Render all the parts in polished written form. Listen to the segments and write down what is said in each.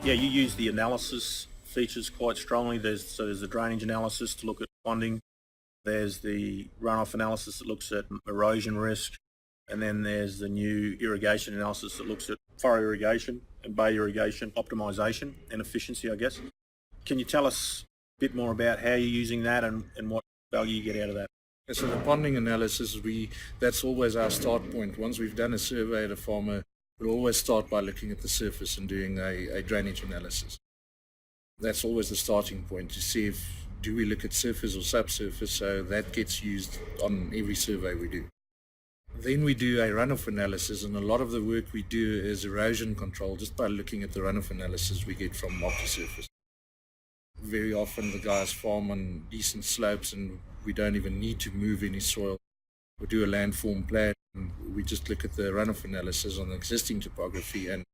Yeah, you use the analysis features quite strongly. There's the drainage analysis to look at ponding. There's the runoff analysis that looks at erosion risk. And then there's the new irrigation analysis that looks at furrow irrigation and bay irrigation optimization and efficiency, I guess. Can you tell us a bit more about how you're using that and what value you get out of that? So the ponding analysis, that's always our start point. Once we've done a survey at a farmer, we'll always start by looking at the surface and doing a drainage analysis. That's always the starting point to see do we look at surface or subsurface, so that gets used on every survey we do. Then we do a runoff analysis, and a lot of the work we do is erosion control just by looking at the runoff analysis we get from OptiSurface. Very often the guys farm on decent slopes and we don't even need to move any soil. We do a landform plan and we just look at the runoff analysis on the existing topography and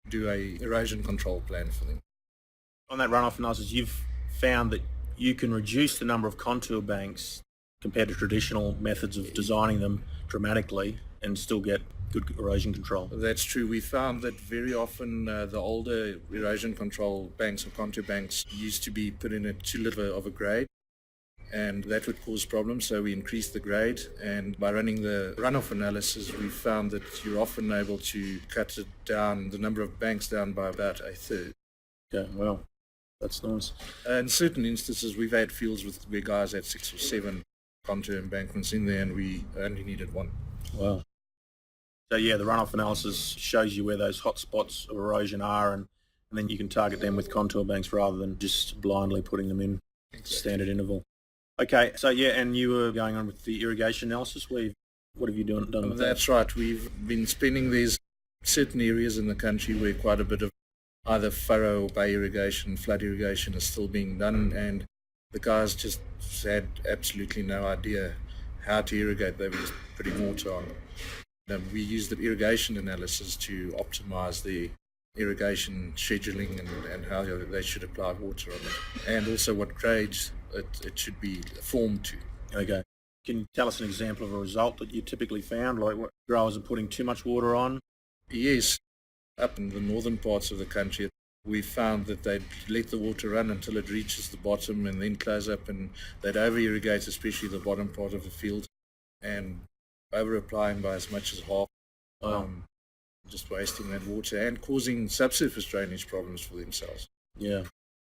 do a erosion control plan for them. On that runoff analysis, you've found that you can reduce the number of contour banks compared to traditional methods of designing them dramatically and still get good erosion control. That's true. We found that very often the older erosion control banks or contour banks used to be put in at too little of a grade, and that would cause problems, so we increased the grade, and by running the runoff analysis we found that you're often able to cut it down, the number of banks down, by about a third. Yeah, well, that's nice. In certain instances we've had fields where guys had 6 or 7 contour embankments in there and we only needed 1. Wow. So yeah, the runoff analysis shows you where those hot spots of erosion are, and then you can target them with contour banks rather than just blindly putting them in standard interval. Okay, so yeah, and you were going on with the irrigation analysis. What have you done with that? That's right. We've been spending these certain areas in the country where quite a bit of either furrow or bay irrigation, flood irrigation is still being done, and the guys just had absolutely no idea how to irrigate. They were just putting water on. We used the irrigation analysis to optimize the irrigation scheduling and how they should apply water on it, and also what grades it should be formed to. Okay. Can you tell us an example of a result that you typically found, like what growers are putting too much water on? Yes. Up in the northern parts of the country, we found that they'd let the water run until it reaches the bottom and then close up, and they'd over-irrigate, especially the bottom part of the field, and over-applying by as much as half, just wasting that water and causing subsurface drainage problems for themselves. Yeah.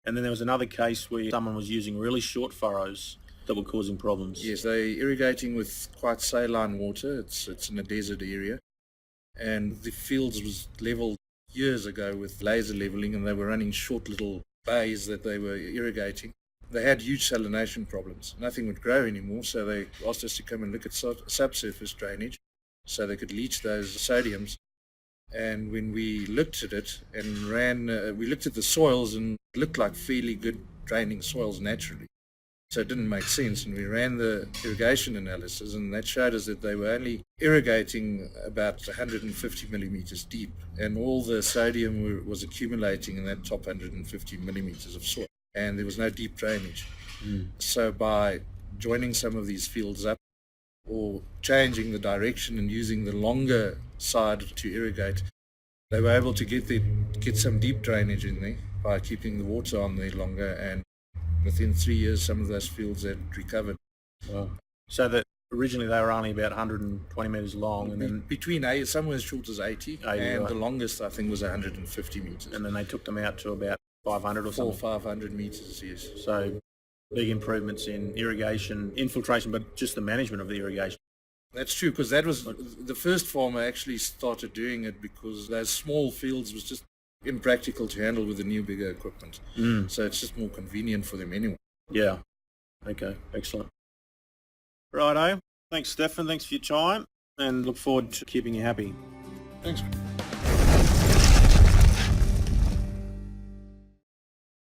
And then there was another case where someone was using really short furrows that were causing problems. Yes, they're irrigating with quite saline water. It's in a desert area, and the fields was leveled years ago with laser leveling, and they were running short little bays that they were irrigating. They had huge salination problems. Nothing would grow anymore, so they asked us to come and look at subsurface drainage so they could leach those sodiums. And when we looked at it and we looked at the soils, and it looked like fairly good draining soils naturally. So it didn't make sense, and we ran the irrigation analysis, and that showed us that they were only irrigating about 150 millimeters deep, and all the sodium was accumulating in that top 150 millimeters of soil, and there was no deep drainage. So by joining some of these fields up or changing the direction and using the longer side to irrigate, they were able to get some deep drainage in there by keeping the water on there longer, and within 3 years some of those fields had recovered. Wow. So that originally they were only about 120 metres long, and then between somewhere as short as 80 and right. The longest I think was 150 metres. And then they took them out to about 500 or something? 500 metres, yes. So big improvements in irrigation, infiltration, but just the management of the irrigation. That's true, because that was the first farmer actually started doing it because those small fields was just impractical to handle with the new bigger equipment. So it's just more convenient for them anyway. Yeah. Okay, excellent. Righto. Thanks, Stephan. Thanks for your time, and look forward to keeping you happy. Thanks.